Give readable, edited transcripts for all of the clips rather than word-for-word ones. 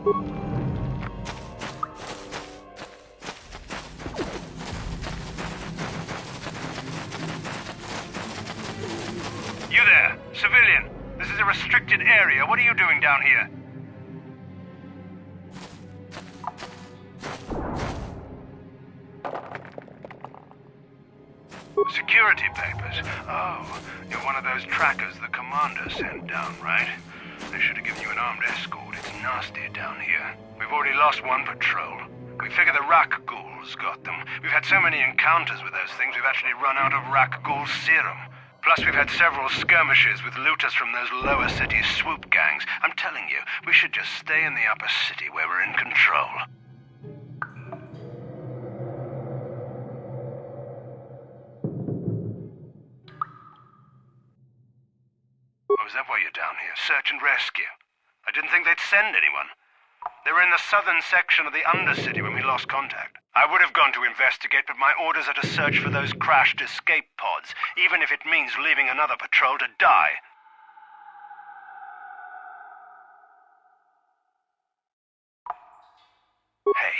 You there, civilian. This is a restricted area. What are you doing down here? Security papers. Oh, you're one of those trackers the commander sent down, right? They should have given you an armed escort. It's nasty down here. We've already lost one patrol. We figure the Rak ghouls got them. We've had so many encounters with those things, we've actually run out of Rak ghoul serum. Plus, we've had several skirmishes with looters from those lower city swoop gangs. I'm telling you, we should just stay in the upper city where we're in control. Oh, is that why you're down here? Search and rescue? I didn't think they'd send anyone. They were in the southern section of the Undercity when we lost contact. I would have gone to investigate, but my orders are to search for those crashed escape pods, even if it means leaving another patrol to die. Hey,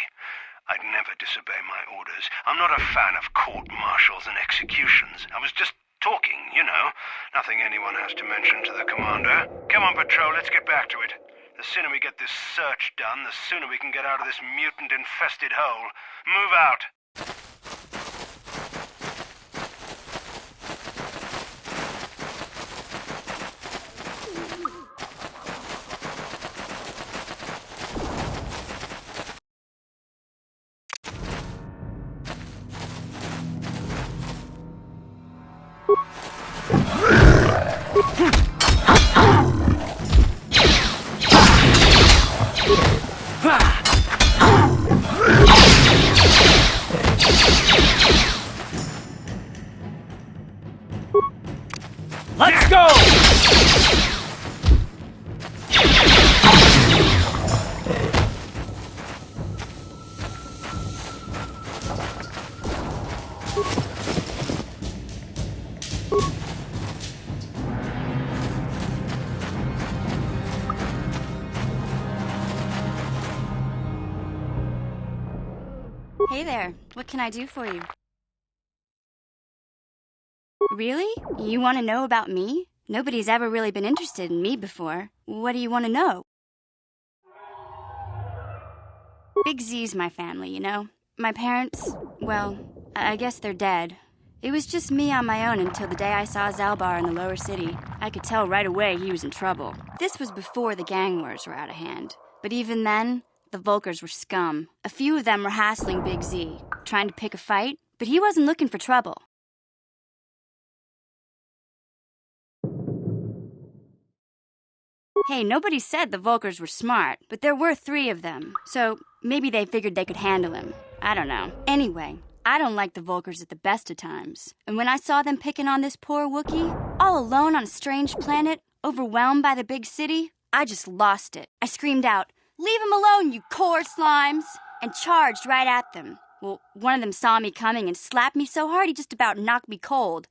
I'd never disobey my orders. I'm not a fan of court-martials and executions. I was just talking, you know. Nothing anyone has to mention to the commander. Come on, patrol, let's get back to it. The sooner we get this search done, the sooner we can get out of this mutant-infested hole. Move out! Let's go! Hey there, what can I do for you? Really? You want to know about me? Nobody's ever really been interested in me before. What do you want to know? Big Z's my family, you know? My parents, well, I guess they're dead. It was just me on my own until the day I saw Zalbar in the lower city. I could tell right away he was in trouble. This was before the gang wars were out of hand. But even then, the Volkers were scum. A few of them were hassling Big Z, trying to pick a fight, but he wasn't looking for trouble. Hey, nobody said the Volkers were smart, but there were 3 of them, so maybe they figured they could handle him. I don't know. Anyway, I don't like the Volkers at the best of times. And when I saw them picking on this poor Wookiee, all alone on a strange planet, overwhelmed by the big city, I just lost it. I screamed out, "Leave him alone, you core slimes!" and charged right at them. Well, one of them saw me coming and slapped me so hard he just about knocked me cold.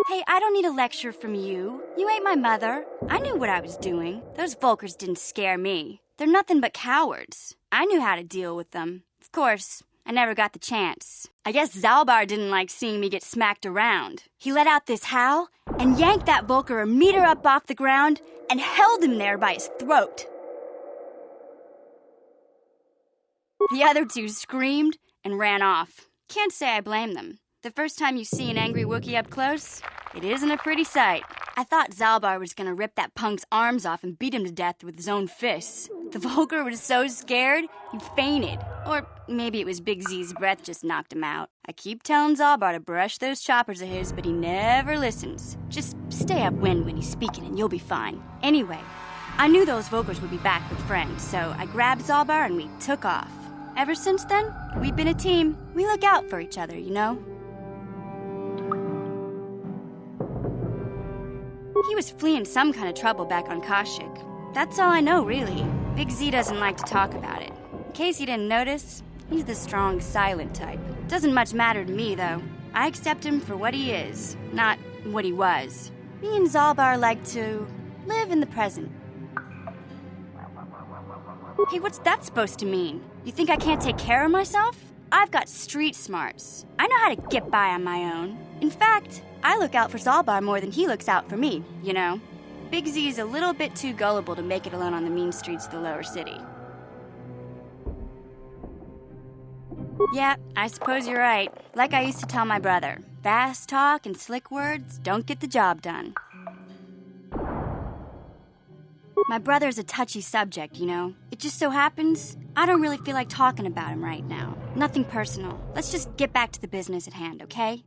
Hey, I don't need a lecture from you. You ain't my mother. I knew what I was doing. Those Volkers didn't scare me. They're nothing but cowards. I knew how to deal with them. Of course, I never got the chance. I guess Zalbar didn't like seeing me get smacked around. He let out this howl and yanked that Volker a meter up off the ground and held him there by his throat. The other 2 screamed and ran off. Can't say I blame them. The first time you see an angry Wookiee up close, it isn't a pretty sight. I thought Zalbar was gonna rip that punk's arms off and beat him to death with his own fists. The Volker was so scared, he fainted. Or maybe it was Big Z's breath just knocked him out. I keep telling Zalbar to brush those choppers of his, but he never listens. Just stay upwind when he's speaking and you'll be fine. Anyway, I knew those Volkers would be back with friends, so I grabbed Zalbar and we took off. Ever since then, we've been a team. We look out for each other, you know? He was fleeing some kind of trouble back on Kashyyyk. That's all I know, really. Big Z doesn't like to talk about it. In case you didn't notice, he's the strong, silent type. Doesn't much matter to me, though. I accept him for what he is, not what he was. Me and Zalbar like to Live in the present. Hey, what's that supposed to mean? You think I can't take care of myself? I've got street smarts. I know how to get by on my own. In fact, I look out for Zalbar more than he looks out for me, you know? Big Z's a little bit too gullible to make it alone on the mean streets of the lower city. Yeah, I suppose you're right. Like I used to tell my brother, fast talk and slick words don't get the job done. My brother's a touchy subject, you know? It just so happens, I don't really feel like talking about him right now. Nothing personal. Let's just get back to the business at hand, okay?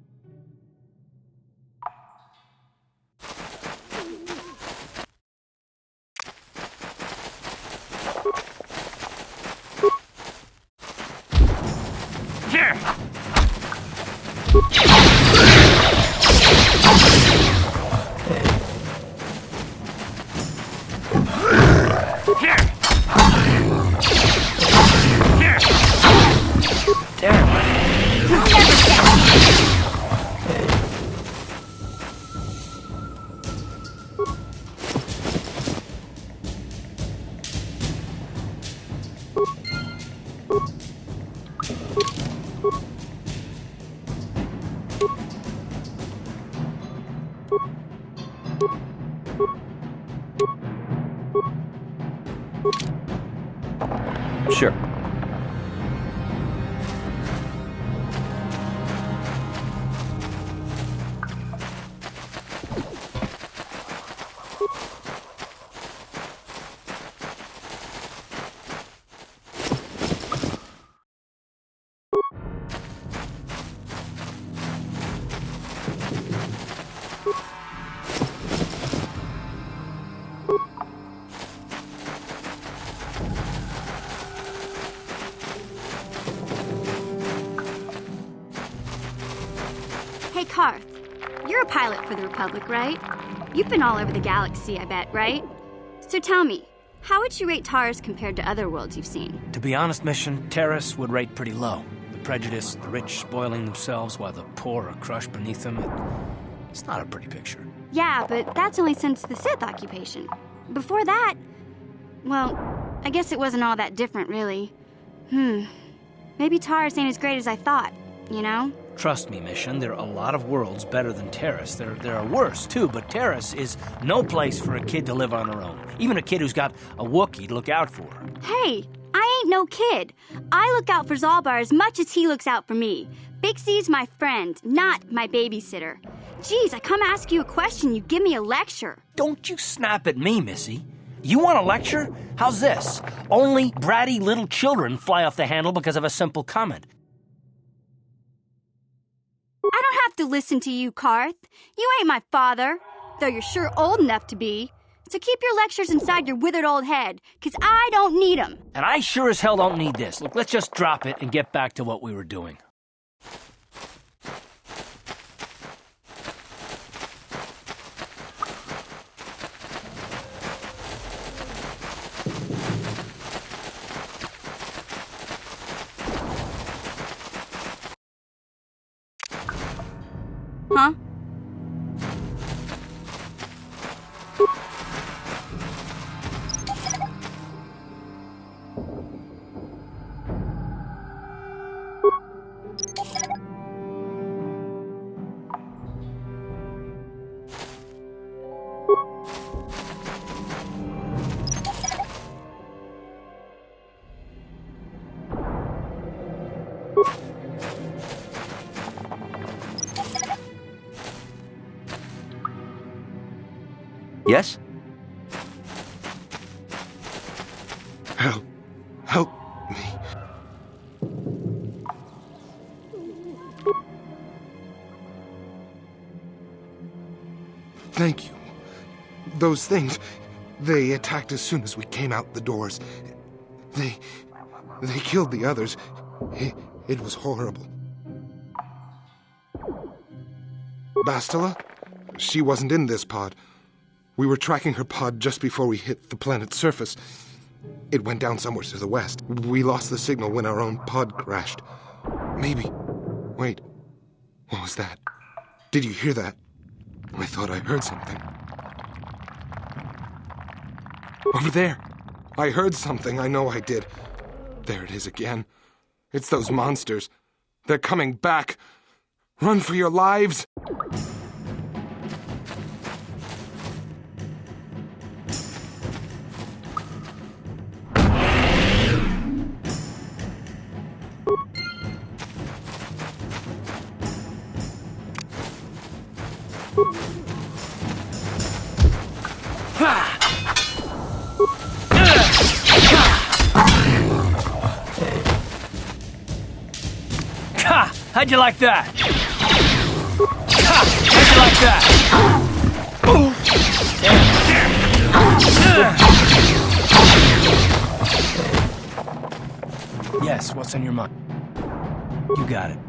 Sure. Hey, Karth, you're a pilot for the Republic, right? You've been all over the galaxy, I bet, right? So tell me, how would you rate Taris compared to other worlds you've seen? To be honest, Mission, Taris would rate pretty low. The prejudice, the rich spoiling themselves while the poor are crushed beneath them, it's not a pretty picture. Yeah, but that's only since the Sith occupation. Before that, well, I guess it wasn't all that different, really. Maybe Taris ain't as great as I thought, you know? Trust me, Mission, there are a lot of worlds better than Taris. There are worse, too, but Taris is no place for a kid to live on her own. Even a kid who's got a Wookiee to look out for. Hey, I ain't no kid. I look out for Zalbar as much as he looks out for me. Big C's my friend, not my babysitter. Geez, I come ask you a question, you give me a lecture. Don't you snap at me, Missy. You want a lecture? How's this? Only bratty little children fly off the handle because of a simple comment. I don't have to listen to you, Karth. You ain't my father, though you're sure old enough to be. So keep your lectures inside your withered old head, 'cause I don't need 'em. And I sure as hell don't need this. Look, let's just drop it and get back to what we were doing. Huh? Yes? Help me. Thank you. Those things, they attacked as soon as we came out the doors. They killed the others. It was horrible. Bastila? She wasn't in this pod. We were tracking her pod just before we hit the planet's surface. It went down somewhere to the west. We lost the signal when our own pod crashed. Maybe. Wait. What was that? Did you hear that? I thought I heard something. Over there. I heard something. I know I did. There it is again. It's those monsters. They're coming back. Run for your lives. Ha! How'd you like that? Ha! How'd you like that? Yes, what's on your mind? You got it.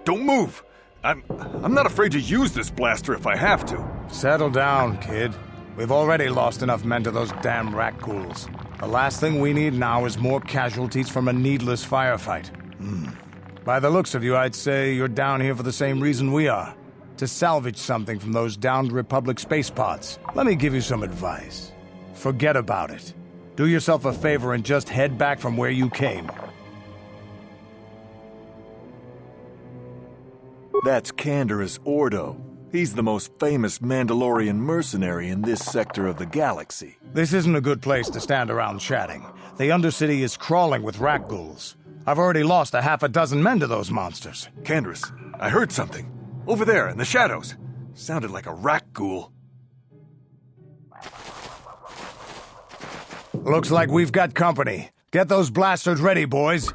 Don't move! I'm not afraid to use this blaster if I have to. Settle down, kid. We've already lost enough men to those damn rat ghouls. The last thing we need now is more casualties from a needless firefight. By the looks of you, I'd say you're down here for the same reason we are. To salvage something from those downed Republic space pods. Let me give you some advice. Forget about it. Do yourself a favor and just head back from where you came. That's Canderous Ordo. He's the most famous Mandalorian mercenary in this sector of the galaxy. This isn't a good place to stand around chatting. The Undercity is crawling with rat ghouls. I've already lost a half a dozen men to those monsters. Canderous, I heard something. Over there, in the shadows. Sounded like a rat ghoul. Looks like we've got company. Get those blasters ready, boys.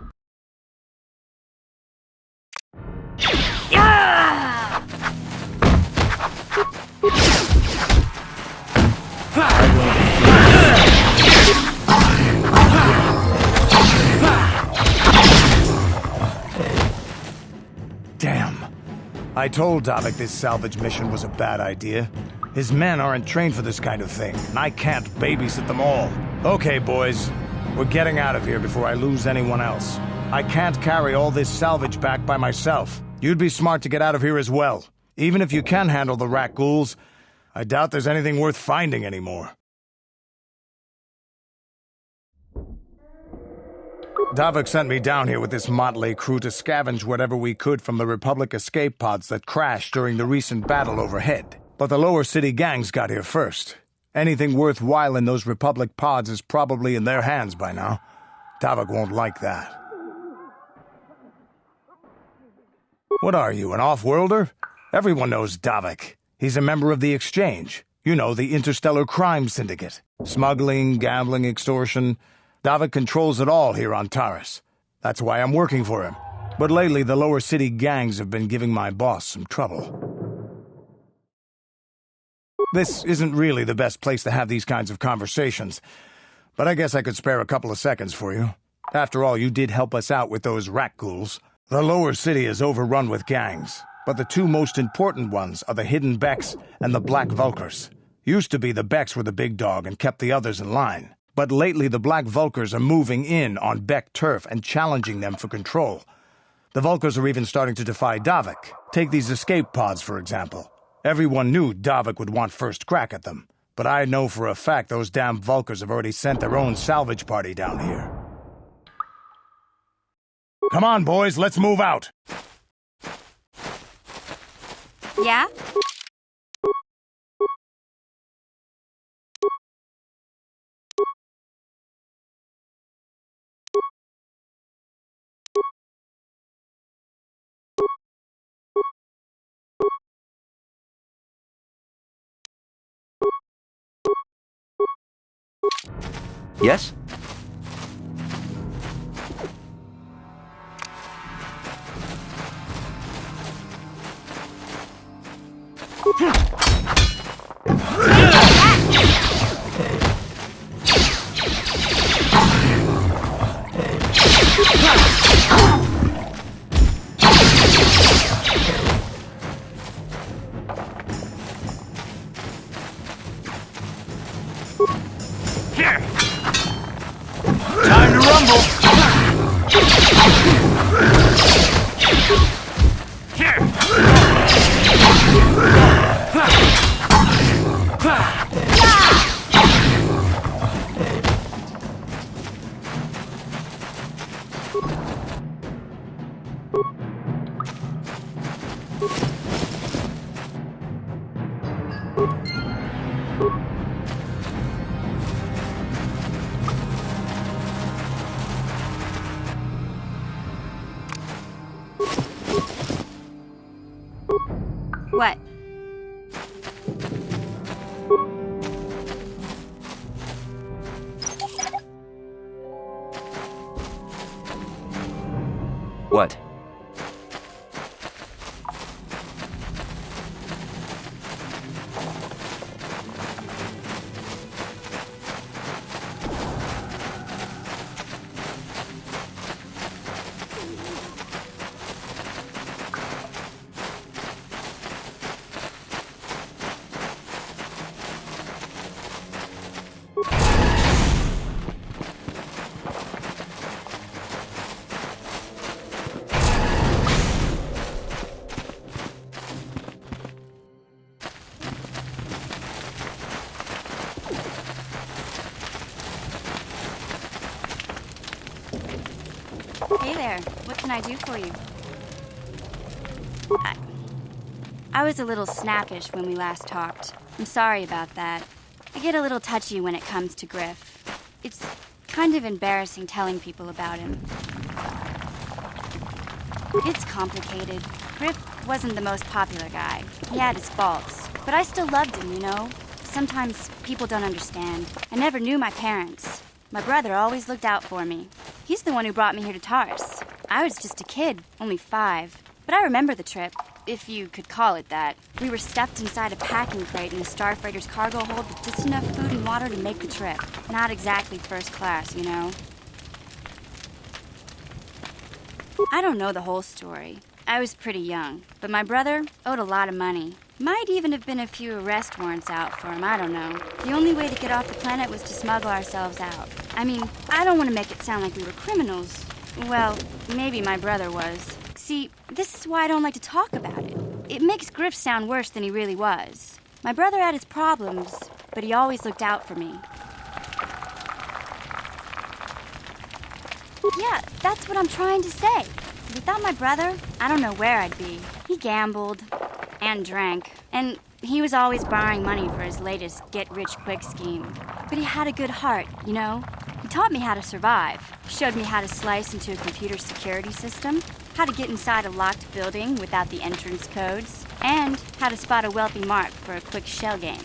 Damn. I told Davik this salvage mission was a bad idea. His men aren't trained for this kind of thing, and I can't babysit them all. Okay, boys. We're getting out of here before I lose anyone else. I can't carry all this salvage back by myself. You'd be smart to get out of here as well. Even if you can handle the rat ghouls, I doubt there's anything worth finding anymore. Davik sent me down here with this motley crew to scavenge whatever we could from the Republic escape pods that crashed during the recent battle overhead. But the lower city gangs got here first. Anything worthwhile in those Republic pods is probably in their hands by now. Davik won't like that. What are you, an off-worlder? Everyone knows Davik. He's a member of the Exchange. You know, the Interstellar Crime Syndicate. Smuggling, gambling, extortion. Davik controls it all here on Taris. That's why I'm working for him. But lately, the lower city gangs have been giving my boss some trouble. This isn't really the best place to have these kinds of conversations, but I guess I could spare a couple of seconds for you. After all, you did help us out with those rat ghouls. The lower city is overrun with gangs, but the two most important ones are the Hidden Becks and the Black Vulkars. Used to be the Becks were the big dog and kept the others in line. But lately the Black Vulkars are moving in on Beck turf and challenging them for control. The Vulkars are even starting to defy Davik. Take these escape pods, for example. Everyone knew Davik would want first crack at them. But I know for a fact those damn Vulkars have already sent their own salvage party down here. Come on, boys, let's move out! Yeah? Yes? Time to rumble! What? What? Hey there, what can I do for you? I was a little snappish when we last talked. I'm sorry about that. I get a little touchy when it comes to Griff. It's kind of embarrassing telling people about him. It's complicated. Griff wasn't the most popular guy. He had his faults. But I still loved him, you know? Sometimes people don't understand. I never knew my parents. My brother always looked out for me. He's the one who brought me here to Taris. I was just a kid, only 5. But I remember the trip, if you could call it that. We were stuffed inside a packing crate in a starfreighter's cargo hold with just enough food and water to make the trip. Not exactly first class, you know? I don't know the whole story. I was pretty young, but my brother owed a lot of money. Might even have been a few arrest warrants out for him, I don't know. The only way to get off the planet was to smuggle ourselves out. I mean, I don't want to make it sound like we were criminals. Well, maybe my brother was. See, this is why I don't like to talk about it. It makes Griff sound worse than he really was. My brother had his problems, but he always looked out for me. Yeah, that's what I'm trying to say. Without my brother, I don't know where I'd be. He gambled and drank, and he was always borrowing money for his latest get-rich-quick scheme. But he had a good heart, you know? He taught me how to survive, showed me how to slice into a computer security system, how to get inside a locked building without the entrance codes, and how to spot a wealthy mark for a quick shell game.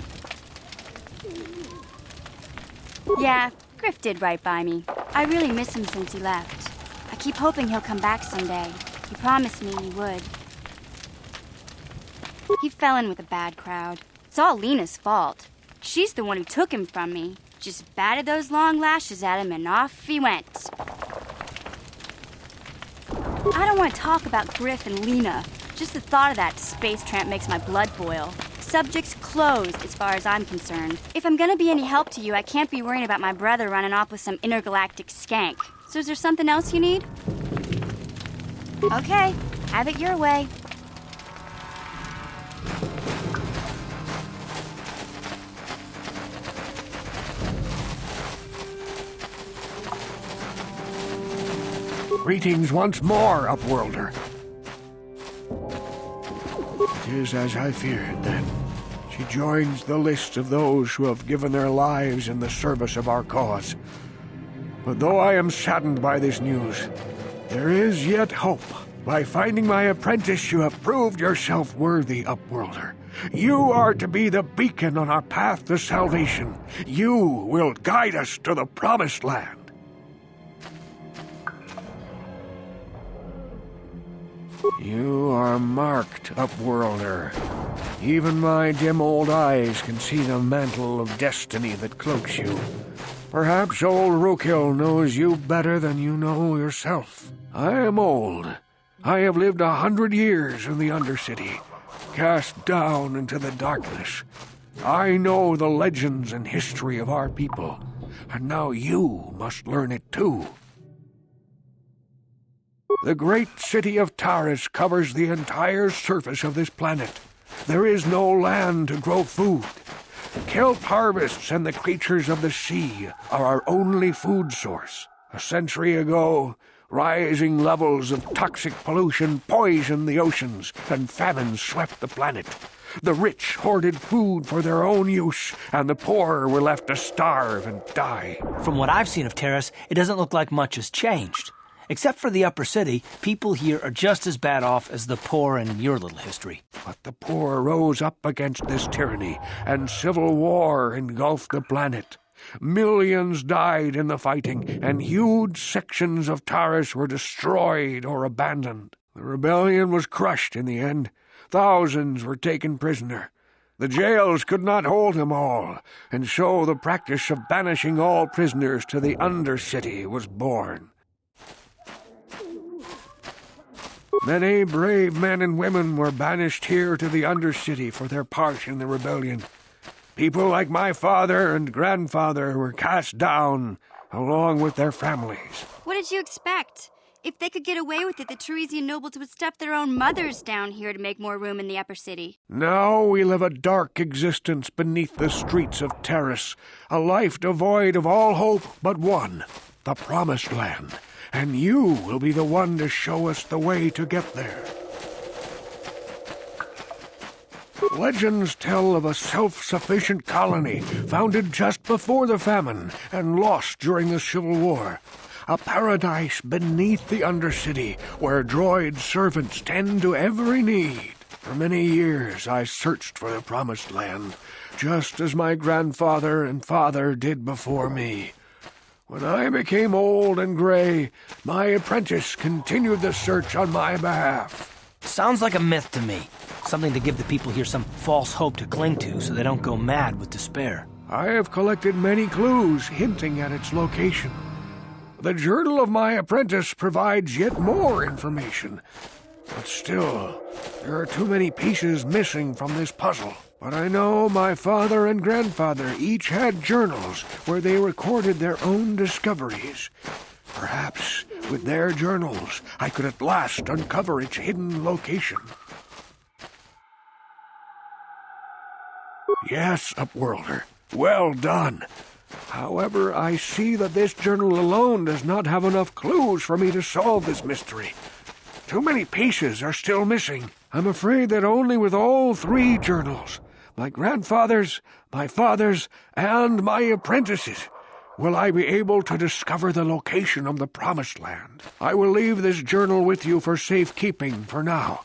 Yeah, Griff did right by me. I really miss him since he left. I keep hoping he'll come back someday. He promised me he would. He fell in with a bad crowd. It's all Lena's fault. She's the one who took him from me. Just batted those long lashes at him and off he went. I don't want to talk about Griff and Lena. Just the thought of that space tramp makes my blood boil. Subject's closed as far as I'm concerned. If I'm gonna be any help to you, I can't be worrying about my brother running off with some intergalactic skank. So is there something else you need? Okay, have it your way. Greetings once more, Upworlder. It is as I feared, then. She joins the list of those who have given their lives in the service of our cause. But though I am saddened by this news, there is yet hope. By finding my apprentice, you have proved yourself worthy, Upworlder. You are to be the beacon on our path to salvation. You will guide us to the promised land. You are marked, Upworlder. Even my dim old eyes can see the mantle of destiny that cloaks you. Perhaps old Rookhill knows you better than you know yourself. I am old. I have lived 100 years in the Undercity, cast down into the darkness. I know the legends and history of our people, and now you must learn it too. The great city of Taris covers the entire surface of this planet. There is no land to grow food. Kelp harvests and the creatures of the sea are our only food source. A century ago, rising levels of toxic pollution poisoned the oceans, and famine swept the planet. The rich hoarded food for their own use, and the poor were left to starve and die. From what I've seen of Taris, it doesn't look like much has changed. Except for the upper city, people here are just as bad off as the poor in your little history. But the poor rose up against this tyranny, and civil war engulfed the planet. Millions died in the fighting, and huge sections of Taris were destroyed or abandoned. The rebellion was crushed in the end. Thousands were taken prisoner. The jails could not hold them all, and so the practice of banishing all prisoners to the Undercity was born. Many brave men and women were banished here to the Undercity for their part in the rebellion. People like my father and grandfather were cast down, along with their families. What did you expect? If they could get away with it, the Tarisian nobles would stuff their own mothers down here to make more room in the upper city. Now we live a dark existence beneath the streets of Taris, a life devoid of all hope but one, the Promised Land. And you will be the one to show us the way to get there. Legends tell of a self-sufficient colony founded just before the famine and lost during the Civil War. A paradise beneath the Undercity where droid servants tend to every need. For many years I searched for the Promised Land, just as my grandfather and father did before me. When I became old and gray, my apprentice continued the search on my behalf. Sounds like a myth to me. Something to give the people here some false hope to cling to so they don't go mad with despair. I have collected many clues hinting at its location. The journal of my apprentice provides yet more information. But still, there are too many pieces missing from this puzzle. But I know my father and grandfather each had journals where they recorded their own discoveries. Perhaps with their journals I could at last uncover its hidden location. Yes, Upworlder, well done. However, I see that this journal alone does not have enough clues for me to solve this mystery. Too many pieces are still missing. I'm afraid that only with all 3 journals, my grandfather's, my father's, and my apprentice's, will I be able to discover the location of the Promised Land. I will leave this journal with you for safekeeping for now.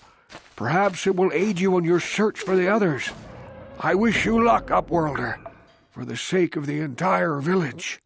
Perhaps it will aid you in your search for the others. I wish you luck, Upworlder, for the sake of the entire village.